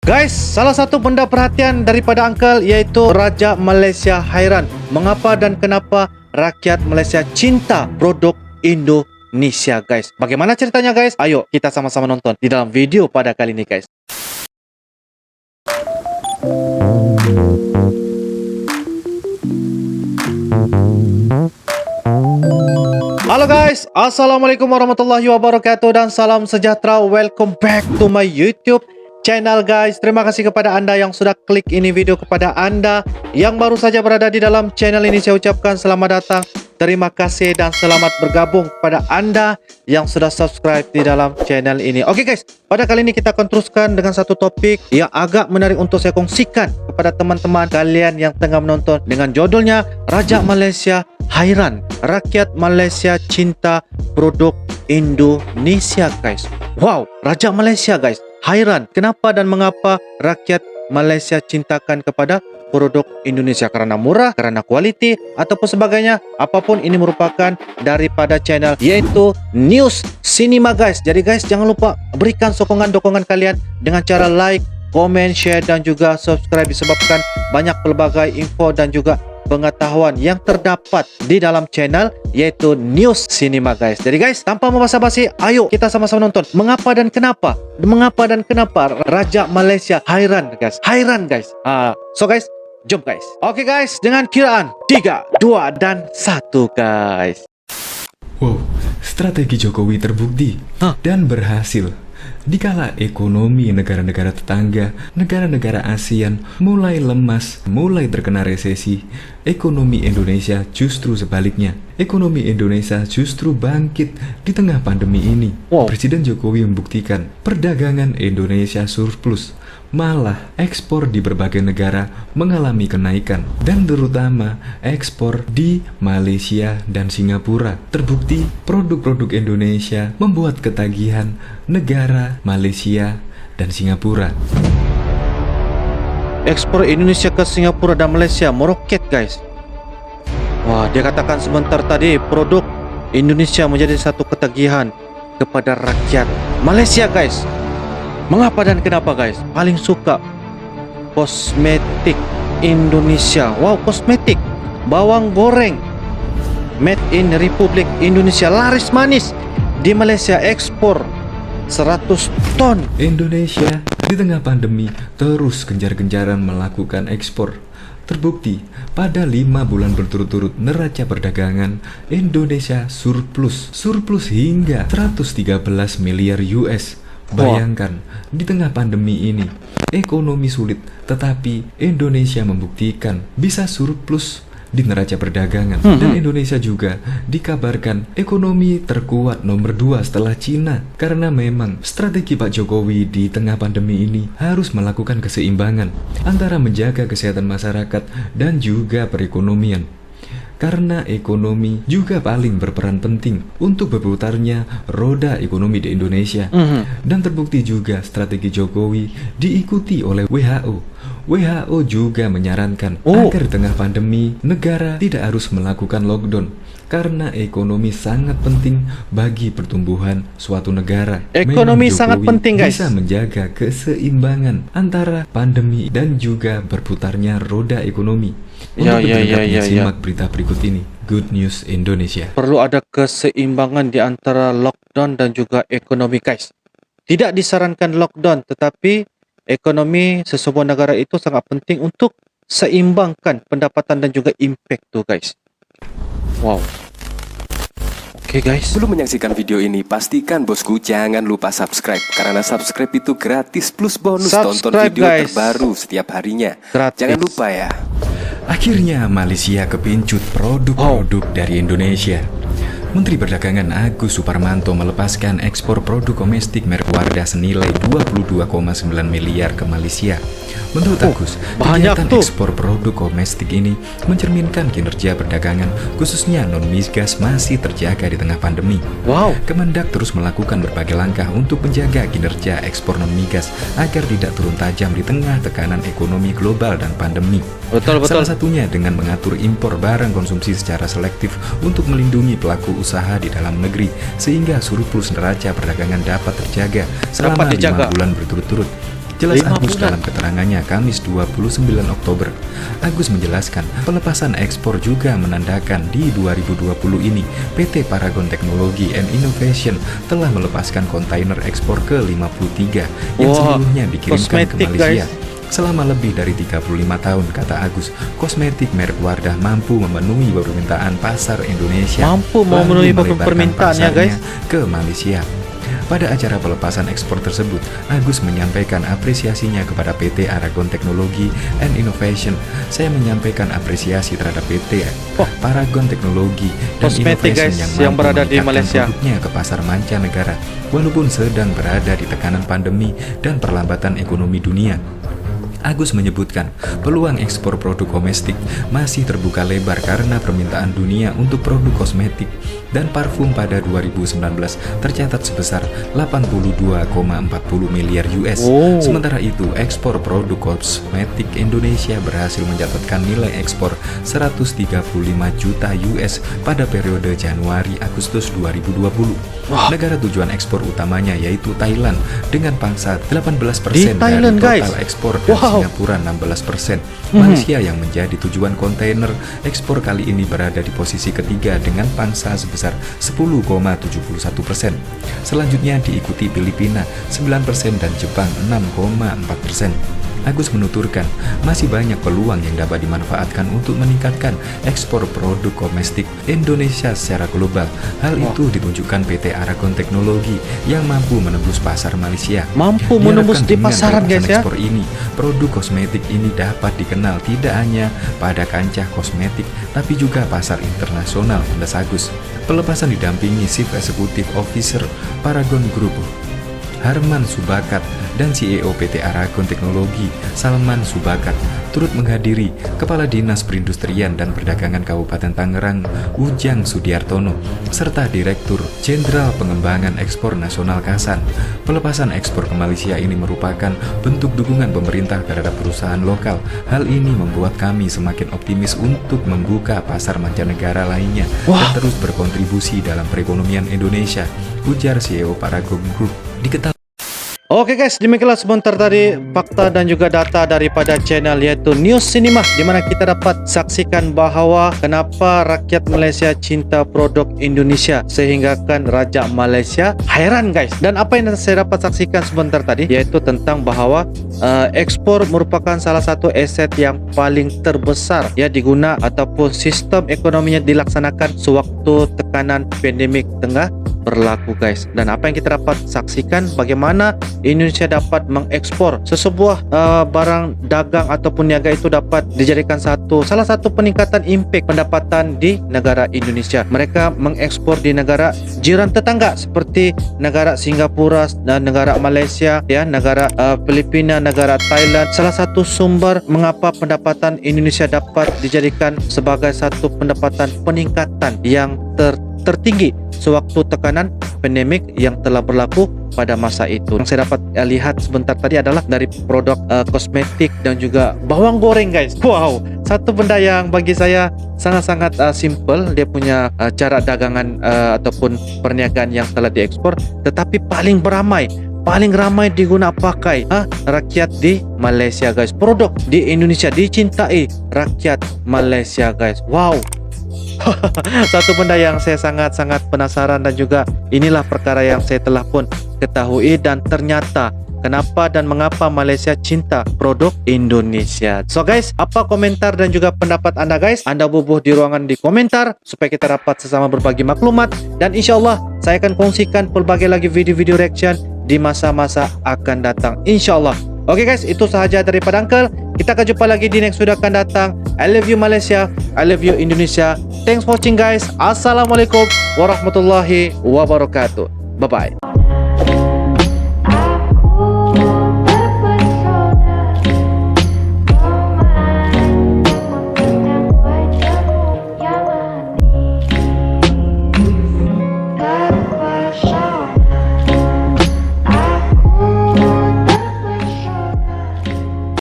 Guys, salah satu benda perhatian daripada Uncle yaitu Raja Malaysia hairan. Mengapa dan kenapa rakyat Malaysia cinta produk Indonesia, guys? Bagaimana ceritanya, guys? Ayo kita sama-sama nonton di dalam video pada kali ini, guys. Halo guys, Assalamualaikum warahmatullahi wabarakatuh dan salam sejahtera. Welcome back to my YouTube channel, guys. Terima kasih kepada anda yang sudah klik ini video. Kepada anda yang baru saja berada di dalam channel ini, saya ucapkan selamat datang, terima kasih dan selamat bergabung. Kepada anda yang sudah subscribe di dalam channel ini. Oke guys, pada kali ini kita akan teruskan dengan satu topik yang agak menarik untuk saya kongsikan kepada teman-teman kalian yang tengah menonton, dengan judulnya Raja Malaysia hairan, rakyat Malaysia cinta produk Indonesia, guys. Wow, Raja Malaysia, guys, hairan. Kenapa dan mengapa rakyat Malaysia cintakan kepada produk Indonesia? Karena murah, karena kualiti, ataupun sebagainya. Apapun ini merupakan daripada channel yaitu News Cinema, guys. Jadi guys, jangan lupa berikan sokongan-dokongan kalian dengan cara like, komen, share dan juga subscribe, disebabkan banyak pelbagai info dan juga pengetahuan yang terdapat di dalam channel yaitu News Cinema, guys. Jadi guys, tanpa membasa-basi, ayo kita sama-sama nonton mengapa dan kenapa Raja Malaysia hairan, guys. Hairan, guys. So guys, jom guys. Oke guys, dengan kiraan 3, 2 dan 1, guys. Wow, strategi Jokowi terbukti dan berhasil. Dikala ekonomi negara-negara tetangga, negara-negara ASEAN mulai lemas, mulai terkena resesi, ekonomi Indonesia justru sebaliknya. Ekonomi Indonesia justru bangkit di tengah pandemi ini. Presiden Jokowi membuktikan perdagangan Indonesia surplus. Malah ekspor di berbagai negara mengalami kenaikan, dan terutama ekspor di Malaysia dan Singapura. Terbukti produk-produk Indonesia membuat ketagihan negara Malaysia dan Singapura. Ekspor Indonesia ke Singapura dan Malaysia meroket, guys. Wah, dia katakan sebentar tadi produk Indonesia menjadi satu ketagihan kepada rakyat Malaysia, guys. Mengapa dan kenapa, guys? Paling suka kosmetik Indonesia. Wow, kosmetik, bawang goreng made in Republik Indonesia, laris manis di Malaysia, ekspor 100 ton. Indonesia di tengah pandemi terus gencar-gencaran melakukan ekspor. Terbukti pada 5 bulan berturut-turut neraca perdagangan Indonesia surplus hingga 113 miliar US. Bayangkan, di tengah pandemi ini, ekonomi sulit, tetapi Indonesia membuktikan bisa surplus di neraca perdagangan. Dan Indonesia juga dikabarkan ekonomi terkuat nomor 2 setelah Cina. Karena memang strategi Pak Jokowi di tengah pandemi ini harus melakukan keseimbangan antara menjaga kesehatan masyarakat dan juga perekonomian. Karena ekonomi juga paling berperan penting untuk berputarnya roda ekonomi di Indonesia. Dan terbukti juga strategi Jokowi diikuti oleh WHO. WHO juga menyarankan agar di tengah pandemi negara tidak harus melakukan lockdown, karena ekonomi sangat penting bagi pertumbuhan suatu negara. Ekonomi sangat penting, guys. Bisa menjaga keseimbangan antara pandemi dan juga berputarnya roda ekonomi. Untuk simak berita berikut ini. Good News Indonesia. Perlu ada keseimbangan di antara lockdown dan juga ekonomi, guys. Tidak disarankan lockdown, tetapi ekonomi sesebuah negara itu sangat penting untuk seimbangkan pendapatan dan juga impact tuh, guys. Wow. Oke, guys. Sebelum menyaksikan video ini, pastikan bosku jangan lupa subscribe, karena subscribe itu gratis plus bonus tonton video terbaru setiap harinya. Jangan lupa ya. Akhirnya Malaysia kepincut produk-produk dari Indonesia. Menteri Perdagangan Agus Suparmanto melepaskan ekspor produk domestik merek Wardah senilai 22,9 miliar ke Malaysia. Menurut Agus, kegiatan ekspor produk domestik ini mencerminkan kinerja perdagangan khususnya non-migas masih terjaga di tengah pandemi. Kemendak terus melakukan berbagai langkah untuk menjaga kinerja ekspor non-migas agar tidak turun tajam di tengah tekanan ekonomi global dan pandemi. Salah satunya dengan mengatur impor barang konsumsi secara selektif untuk melindungi pelaku usaha di dalam negeri sehingga surplus neraca perdagangan dapat terjaga selama 5 bulan berturut-turut. Jelas 5 Agus bulan. dalam keterangannya Kamis 29 Oktober. Agus menjelaskan pelepasan ekspor juga menandakan di 2020 ini PT Paragon Technology and Innovation telah melepaskan kontainer ekspor ke 53 yang Wah, seluruhnya dikirimkan ke kosmetik, Malaysia. guys. Selama lebih dari 35 tahun, kata Agus, kosmetik merek Wardah mampu memenuhi permintaan pasar Indonesia. Mampu lalu memenuhi melebarkan permintaannya, pasarnya guys. ke Malaysia. Pada acara pelepasan ekspor tersebut, Agus menyampaikan apresiasinya kepada PT Aragon Technology and Innovation. Saya menyampaikan apresiasi terhadap PT Paragon Technology dan Kosmetik, Innovation guys, yang yang mampu berada di meningkatkan Malaysia. produknya ke pasar mancanegara, walaupun sedang berada di tekanan pandemi dan perlambatan ekonomi dunia. Agus menyebutkan peluang ekspor produk domestik masih terbuka lebar karena permintaan dunia untuk produk kosmetik dan parfum pada 2019 tercatat sebesar 82,40 miliar US. Oh. Sementara itu, ekspor produk kosmetik Indonesia berhasil mencatatkan nilai ekspor 135 juta US pada periode Januari-Agustus 2020. Negara tujuan ekspor utamanya yaitu Thailand dengan pangsa 18% Di Thailand, dari total guys. ekspor dan Wow. Singapura 16%. Malaysia yang menjadi tujuan kontainer ekspor kali ini berada di posisi ketiga dengan pangsa sebesar 10,71%. Selanjutnya diikuti Filipina 9% dan Jepang 6,4%. Agus menuturkan, masih banyak peluang yang dapat dimanfaatkan untuk meningkatkan ekspor produk domestik Indonesia secara global. Hal itu ditunjukkan PT Aragon Technology yang mampu menembus pasar Malaysia. Mampu menembus Diharapkan di dengan pasaran, pelepasan guys, ya. ekspor ini, produk kosmetik ini dapat dikenal tidak hanya pada kancah kosmetik, tapi juga pasar internasional, tulis Agus. Pelepasan didampingi Chief Executive Officer Paragon Group, Harman Subakat, dan CEO PT Aragon Teknologi, Salman Subakat, turut menghadiri Kepala Dinas Perindustrian dan Perdagangan Kabupaten Tangerang, Ujang Sudiartono, serta Direktur Jenderal Pengembangan Ekspor Nasional Kasan. Pelepasan ekspor ke Malaysia ini merupakan bentuk dukungan pemerintah terhadap perusahaan lokal. Hal ini membuat kami semakin optimis untuk membuka pasar mancanegara lainnya dan terus berkontribusi dalam perekonomian Indonesia, ujar CEO Paragon Group. Diketahui Oke guys, demikianlah sebentar tadi fakta dan juga data daripada channel yaitu News Cinema, di mana kita dapat saksikan bahawa kenapa rakyat Malaysia cinta produk Indonesia sehingga kan Raja Malaysia heran guys. Dan apa yang saya dapat saksikan sebentar tadi yaitu tentang bahawa ekspor merupakan salah satu aset yang paling terbesar ya diguna ataupun sistem ekonominya dilaksanakan sewaktu tekanan pandemik tengah berlaku guys. Dan apa yang kita dapat saksikan bagaimana Indonesia dapat mengekspor sesebuah barang dagang ataupun niaga itu dapat dijadikan salah satu peningkatan impact pendapatan di negara Indonesia. Mereka mengekspor di negara jiran tetangga seperti negara Singapura dan negara Malaysia ya, negara Filipina, negara Thailand. Salah satu sumber mengapa pendapatan Indonesia dapat dijadikan sebagai satu pendapatan peningkatan yang tertinggi sewaktu tekanan pandemik yang telah berlaku pada masa itu. Yang saya dapat lihat sebentar tadi adalah dari produk kosmetik dan juga bawang goreng guys. Wow, satu benda yang bagi saya sangat-sangat simple. Dia punya cara dagangan ataupun perniagaan yang telah diekspor, tetapi paling ramai diguna pakai rakyat di Malaysia guys. Produk di Indonesia dicintai rakyat Malaysia guys. Wow. Satu benda yang saya sangat-sangat penasaran dan juga inilah perkara yang saya telah pun ketahui dan ternyata kenapa dan mengapa Malaysia cinta produk Indonesia. So guys, apa komentar dan juga pendapat anda guys? Anda bubuh di ruangan di komentar supaya kita dapat sesama berbagi maklumat, dan insyaallah saya akan kongsikan pelbagai lagi video-video reaction di masa-masa akan datang insyaallah. Oke guys, itu sahaja daripada Uncle. Kita akan jumpa lagi di next video akan datang. I love you Malaysia, I love you Indonesia. Thanks for watching guys. Assalamualaikum warahmatullahi wabarakatuh. Bye bye.